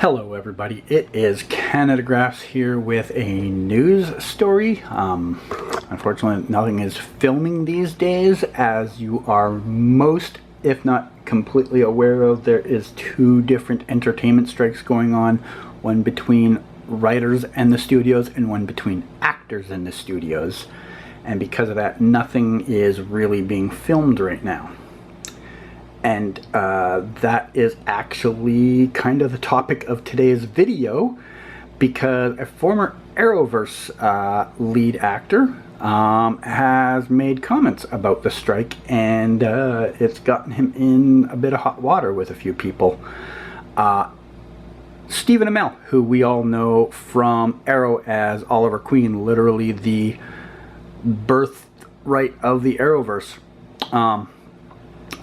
Hello everybody, it is Canada Graphs here with a news story. Unfortunately, nothing is filming these days. As you are most, if not completely aware of, there is two different entertainment strikes going on. One between writers and the studios and one between actors and the studios. And because of that, nothing is really being filmed right now. And that is actually kind of the topic of today's video, because a former Arrowverse lead actor has made comments about the strike, and it's gotten him in a bit of hot water with a few people. Stephen Amell, who we all know from Arrow as Oliver Queen, literally the birthright of the Arrowverse.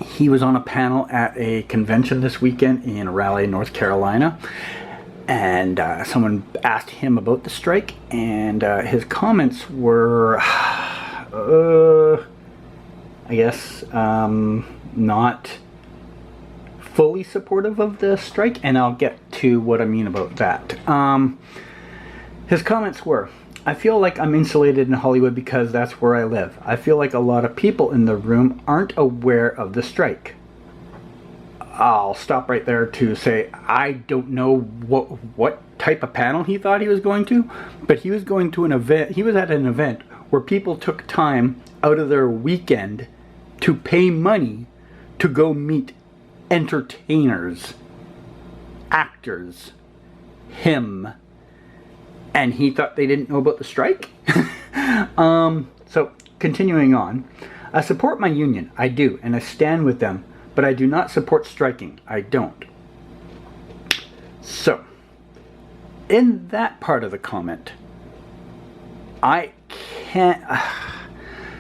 He was on a panel at a convention this weekend in Raleigh, North Carolina, and someone asked him about the strike, and his comments were, I guess, not fully supportive of the strike, and I'll get to what I mean about that. His comments were, "I feel like I'm insulated in Hollywood because that's where I live. I feel like a lot of people in the room aren't aware of the strike." I'll stop right there to say I don't know what type of panel he thought he was going to, but he was going to an event. He was at an event where people took time out of their weekend to pay money to go meet entertainers, actors, him. And he thought they didn't know about the strike? So, continuing on. I support my union. I do. And I stand with them. But I do not support striking. I don't. So, in that part of the comment, I can't...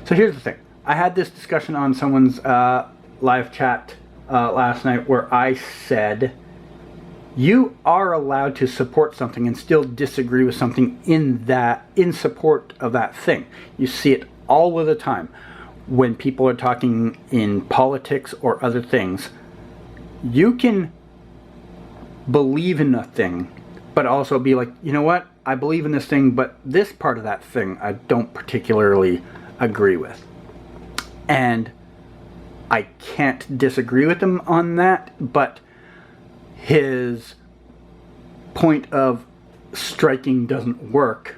So here's the thing. I had this discussion on someone's live chat last night where I said, you are allowed to support something and still disagree with something in support of that thing. You see it all of the time when people are talking in politics or other things. You can believe in a thing, but also be like, you know what? I believe in this thing, but this part of that thing I don't particularly agree with. And I can't disagree with them on that, but his point of striking doesn't work,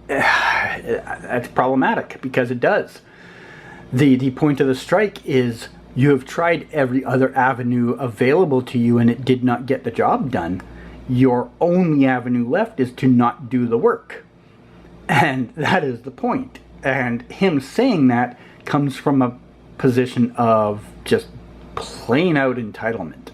that's problematic, because it does. The point of the strike is you have tried every other avenue available to you and it did not get the job done. Your only avenue left is to not do the work. And that is the point. And him saying that comes from a position of just plain out entitlement.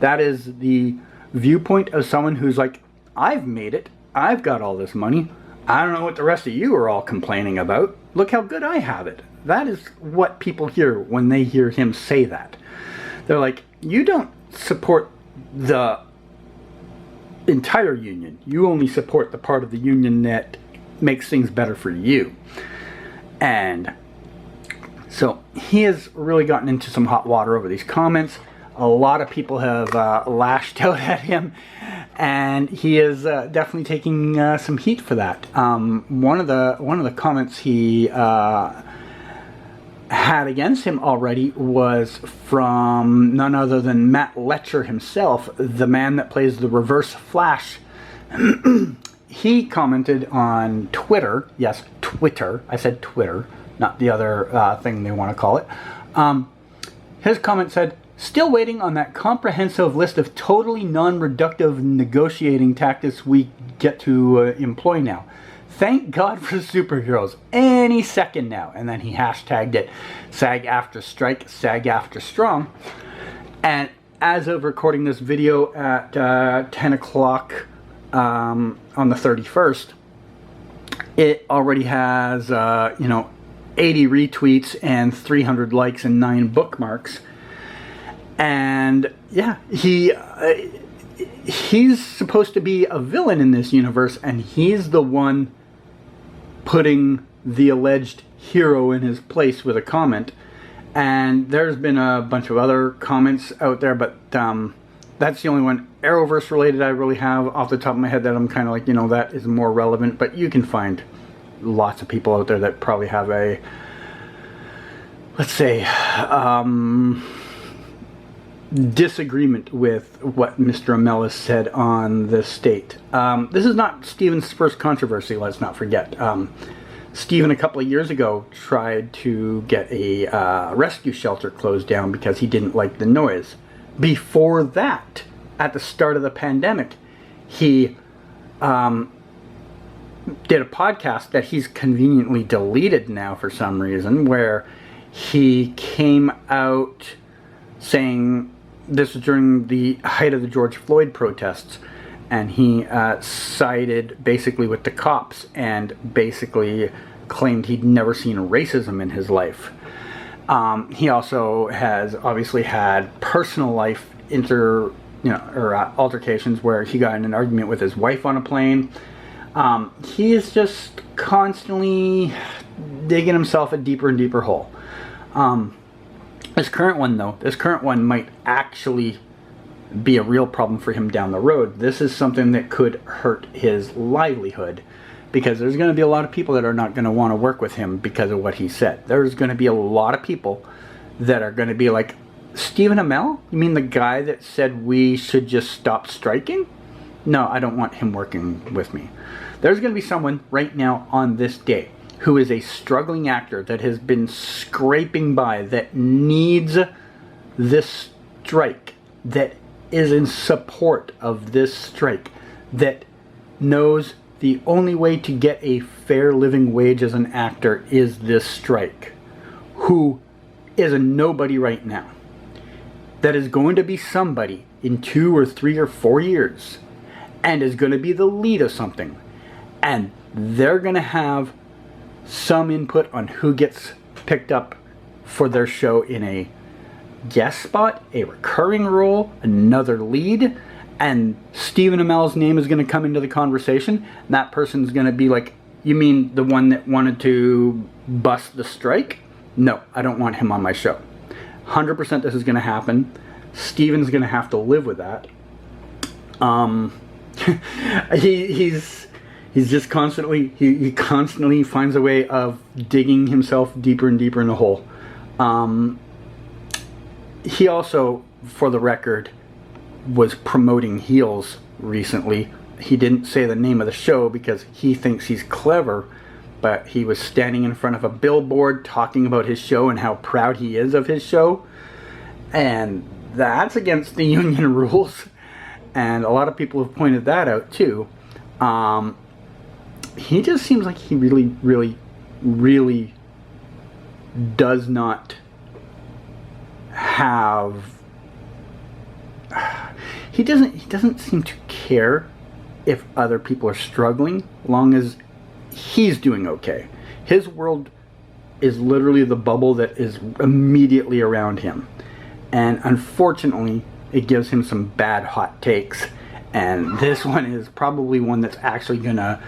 That is the viewpoint of someone who's like, I've made it. I've got all this money. I don't know what the rest of you are all complaining about. Look how good I have it. That is what people hear when they hear him say that. They're like, you don't support the entire union. You only support the part of the union that makes things better for you. And so he has really gotten into some hot water over these comments. A lot of people have lashed out at him, and he is definitely taking some heat for that. One of the comments he had against him already was from none other than Matt Letcher himself, the man that plays the Reverse Flash. He commented on Twitter. Yes, Twitter. I said Twitter, not the other thing they want to call it. His comment said, "Still waiting on that comprehensive list of totally non-reductive negotiating tactics we get to employ now. Thank God for superheroes. Any second now." And then he hashtagged it SAG-AFTRA strike, SAG-AFTRA strong. And as of recording this video at 10 o'clock on the 31st, it already has 80 retweets and 300 likes and 9 bookmarks. And yeah, he's supposed to be a villain in this universe, and he's the one putting the alleged hero in his place with a comment. And there's been a bunch of other comments out there, but That's the only one Arrowverse related I really have off the top of my head that I'm kind of like, you know, that is more relevant. But you can find lots of people out there that probably have a, let's say, disagreement with what Mr. AMELL has said on the state. This is not Stephen's first controversy, let's not forget. Stephen, a couple of years ago, tried to get a rescue shelter closed down because he didn't like the noise. Before that, at the start of the pandemic, he did a podcast that he's conveniently deleted now for some reason, where he came out saying, this was during the height of the George Floyd protests, and he sided basically with the cops and basically claimed he'd never seen racism in his life. He also has obviously had personal life altercations where he got in an argument with his wife on a plane. He is just constantly digging himself a deeper and deeper hole. This current one might actually be a real problem for him down the road. This is something that could hurt his livelihood, because there's going to be a lot of people that are not going to want to work with him because of what he said. There's going to be a lot of people that are going to be like, Stephen AMELL? You mean the guy that said we should just stop striking? No, I don't want him working with me. There's going to be someone right now on this day who is a struggling actor that has been scraping by, that needs this strike, that is in support of this strike, that knows the only way to get a fair living wage as an actor is this strike, who is a nobody right now, that is going to be somebody in 2 or 3 or 4 years, and is going to be the lead of something, and they're going to have some input on who gets picked up for their show in a guest spot, a recurring role, another lead, and Stephen AMELL's name is going to come into the conversation, and that person's going to be like, you mean the one that wanted to bust the strike? No, I don't want him on my show. 100% this is going to happen. Stephen's going to have to live with that. He's just constantly, he constantly finds a way of digging himself deeper and deeper in the hole. He also, for the record, was promoting Heels recently. He didn't say the name of the show because he thinks he's clever, but he was standing in front of a billboard talking about his show and how proud he is of his show. And that's against the union rules. And a lot of people have pointed that out too. He just seems like he really does not have, he doesn't seem to care if other people are struggling, long as he's doing okay. His world is literally the bubble that is immediately around him, and unfortunately it gives him some bad hot takes, and this one is probably one that's actually gonna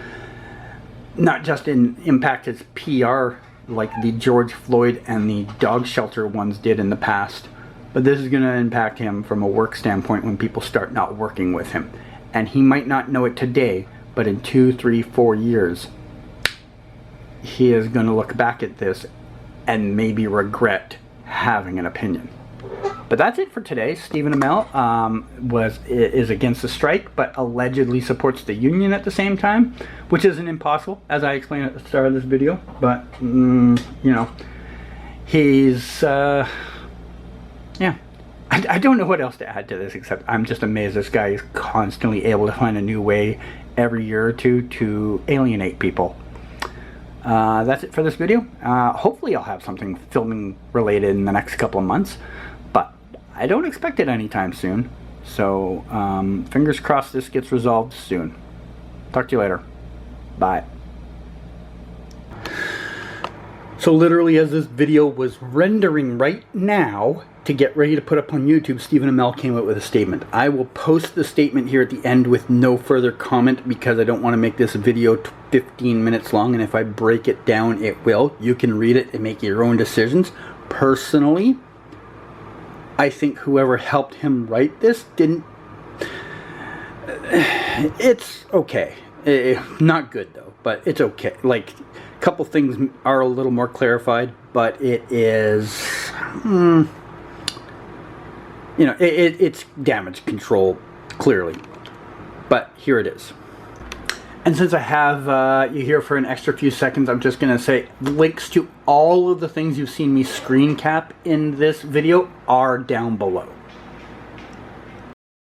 not just impact his PR like the George Floyd and the dog shelter ones did in the past, but this is going to impact him from a work standpoint when people start not working with him. And he might not know it today, but in 2, 3, 4 years, he is going to look back at this and maybe regret having an opinion. But that's it for today. Stephen AMELL is against the strike, but allegedly supports the union at the same time, which isn't impossible, as I explained at the start of this video. But you know, he's yeah. I don't know what else to add to this, except I'm just amazed this guy is constantly able to find a new way every year or two to alienate people. That's it for this video. Hopefully I'll have something filming related in the next couple of months, but I don't expect it anytime soon. So fingers crossed this gets resolved soon. Talk to you later. Bye. So literally as this video was rendering right now to get ready to put up on YouTube, Stephen AMELL came out with a statement. I will post the statement here at the end with no further comment because I don't want to make this video 15 minutes long, and if I break it down it will. You can read it and make your own decisions. Personally, I think whoever helped him write this didn't It's okay. Not good though, but it's okay. Like, a couple things are a little more clarified, but it is, you know, it's damage control, clearly. But here it is. And since I have you here for an extra few seconds, I'm just going to say links to all of the things you've seen me screen cap in this video are down below.